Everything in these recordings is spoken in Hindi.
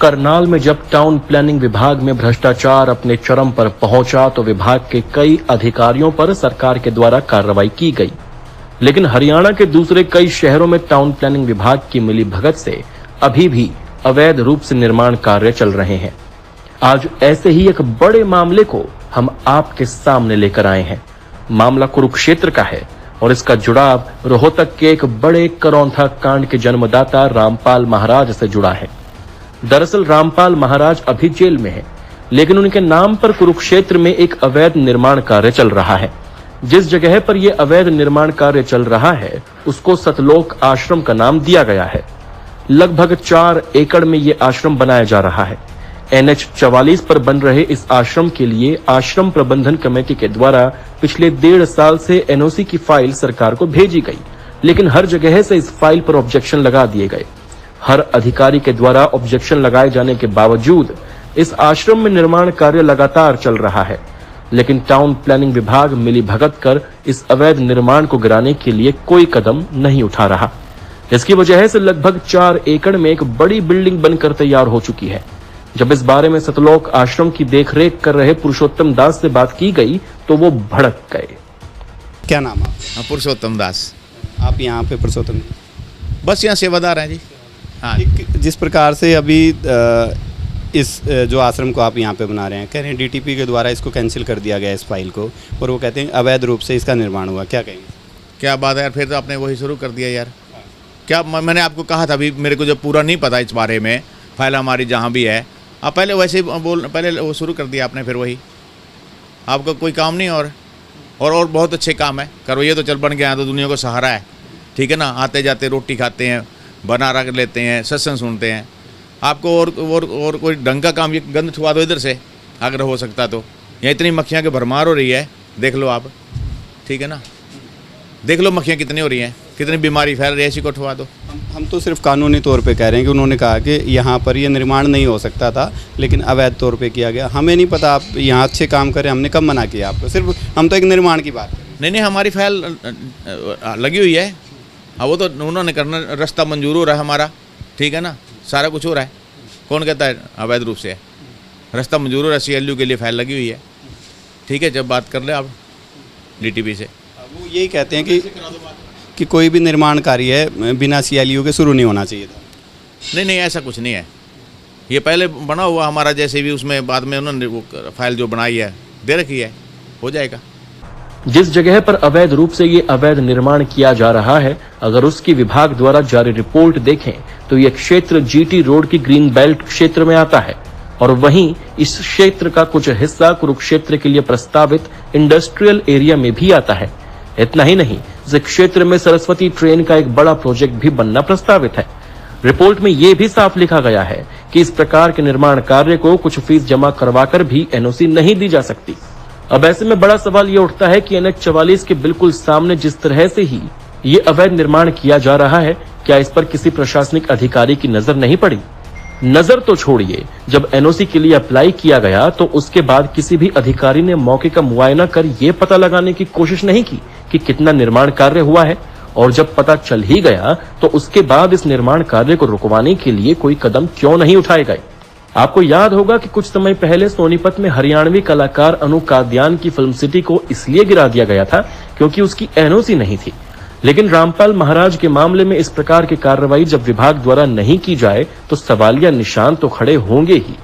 करनाल में जब टाउन प्लानिंग विभाग में भ्रष्टाचार अपने चरम पर पहुंचा तो विभाग के कई अधिकारियों पर सरकार के द्वारा कार्रवाई की गई, लेकिन हरियाणा के दूसरे कई शहरों में टाउन प्लानिंग विभाग की मिलीभगत से अभी भी अवैध रूप से निर्माण कार्य चल रहे हैं। आज ऐसे ही एक बड़े मामले को हम आपके सामने लेकर आए हैं। मामला कुरुक्षेत्र का है और इसका जुड़ाव रोहतक के एक बड़े करौंथा कांड के जन्मदाता रामपाल महाराज से जुड़ा है। दरअसल रामपाल महाराज अभी जेल में हैं, लेकिन उनके नाम पर कुरुक्षेत्र में एक अवैध निर्माण कार्य चल रहा है। जिस जगह पर यह अवैध निर्माण कार्य चल रहा है उसको सतलोक आश्रम का नाम दिया गया है। लगभग 4 एकड़ में यह आश्रम बनाया जा रहा है। NH 44 पर बन रहे इस आश्रम के लिए आश्रम प्रबंधन कमेटी के द्वारा पिछले 1.5 साल से NOC की फाइल सरकार को भेजी गई, लेकिन हर जगह से इस फाइल पर ऑब्जेक्शन लगा दिए गए। हर अधिकारी के द्वारा ऑब्जेक्शन लगाए जाने के बावजूद इस आश्रम में निर्माण कार्य लगातार चल रहा है, लेकिन टाउन प्लानिंग विभाग मिलीभगत कर इस अवैध निर्माण को गिराने के लिए कोई कदम नहीं उठा रहा। इसकी वजह से लगभग 4 एकड़ में एक बड़ी बिल्डिंग बनकर तैयार हो चुकी है। जब इस बारे में सतलोक आश्रम की देखरेख कर रहे पुरुषोत्तम दास से बात की गई तो वो भड़क गए। क्या नाम है? पुरुषोत्तम दास। आप यहाँ पे पुरुषोत्तम बस यहाँ सेवादार हैं जी। हाँ, जिस प्रकार से अभी इस जो आश्रम को आप यहाँ पे बना रहे हैं, कह रहे हैं DTP के द्वारा इसको कैंसिल कर दिया गया इस फाइल को, और वो कहते हैं अवैध रूप से इसका निर्माण हुआ, क्या कहेंगे? क्या बात है यार, फिर तो आपने वही शुरू कर दिया यार। क्या मैंने आपको कहा था, अभी मेरे को जब पूरा नहीं पता इस बारे में, फाइल हमारी जहाँ भी है, आप पहले वैसे ही पहले वो शुरू कर दिया आपने, फिर वही आपका कोई काम नहीं। और बहुत अच्छे काम है, करो ये तो चल बन गया तो दुनिया को सहारा है, ठीक है ना। आते जाते रोटी खाते हैं, बना रख लेते हैं, सत्संग सुनते हैं। आपको और कोई ढंग का काम, ये गंद छुआ दो इधर से अगर हो सकता तो। यहाँ इतनी मक्खियाँ की भरमार हो रही है, देख लो आप, ठीक है ना। देख लो मक्खियाँ कितनी हो रही हैं, कितनी बीमारी फैल रही है, इसी को उठवा दो। हम तो सिर्फ कानूनी तौर पे कह रहे हैं कि उन्होंने कहा कि यहाँ पर ये निर्माण नहीं हो सकता था, लेकिन अवैध तौर पे किया गया। हमें नहीं पता आप यहाँ अच्छे काम करें, हमने कब मना किया आपको? सिर्फ हम तो एक निर्माण की बात करें। नहीं, हमारी फाइल लगी हुई है। हाँ, वो तो उन्होंने करना, रास्ता मंजूर हो रहा है हमारा, ठीक है ना, सारा कुछ हो रहा है। कौन कहता है अवैध रूप से है? रास्ता मंजूर हो रहा है, CLU के लिए फाइल लगी हुई है, ठीक है। जब बात कर ले आप DTP से, वो यही कहते हैं कि कोई भी निर्माण कार्य है बिना CLU के शुरू नहीं होना चाहिए था। नहीं, ऐसा कुछ नहीं है। ये पहले बना हुआ हमारा, जैसे भी उसमें बाद में उन्होंने वो फाइल जो बनाई है दे रखी है, हो जाएगा। जिस जगह पर अवैध रूप से ये अवैध निर्माण किया जा रहा है, अगर उसकी विभाग द्वारा जारी रिपोर्ट देखें तो यह क्षेत्र GT रोड की ग्रीन बेल्ट क्षेत्र में आता है, और वहीं इस क्षेत्र का कुछ हिस्सा कुरुक्षेत्र के लिए प्रस्तावित इंडस्ट्रियल एरिया में भी आता है। इतना ही नहीं, इस क्षेत्र में सरस्वती ट्रेन का एक बड़ा प्रोजेक्ट भी बनना प्रस्तावित है। रिपोर्ट में यह भी साफ लिखा गया है कि इस प्रकार के निर्माण कार्य को कुछ फीस जमा करवाकर भी NOC नहीं दी जा सकती। अब ऐसे में बड़ा सवाल ये उठता है कि NH 44 के बिल्कुल सामने जिस तरह से ही ये अवैध निर्माण किया जा रहा है, क्या इस पर किसी प्रशासनिक अधिकारी की नजर नहीं पड़ी? नजर तो छोड़िए, जब NOC के लिए अप्लाई किया गया तो उसके बाद किसी भी अधिकारी ने मौके का मुआयना कर ये पता लगाने की कोशिश नहीं की कि कितना निर्माण कार्य हुआ है, और जब पता चल ही गया तो उसके बाद इस निर्माण कार्य को रुकवाने के लिए कोई कदम क्यों नहीं उठाए गए? आपको याद होगा कि कुछ समय पहले सोनीपत में हरियाणवी कलाकार अनु कादियान की फिल्म सिटी को इसलिए गिरा दिया गया था क्योंकि उसकी NOC नहीं थी। लेकिन रामपाल महाराज के मामले में इस प्रकार की कार्रवाई जब विभाग द्वारा नहीं की जाए तो सवालिया निशान तो खड़े होंगे ही।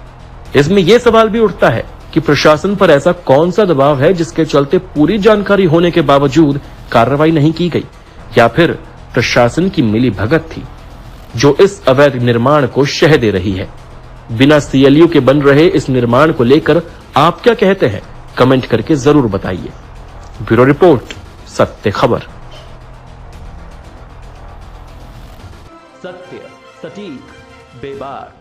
इसमें यह सवाल भी उठता है कि प्रशासन पर ऐसा कौन सा दबाव है जिसके चलते पूरी जानकारी होने के बावजूद कार्रवाई नहीं की गई, या फिर प्रशासन की मिलीभगत थी जो इस अवैध निर्माण को शह दे रही है। बिना CLU के बन रहे इस निर्माण को लेकर आप क्या कहते हैं? कमेंट करके जरूर बताइए। ब्यूरो रिपोर्ट, सत्य खबर। सत्य, सटीक, बेबाक।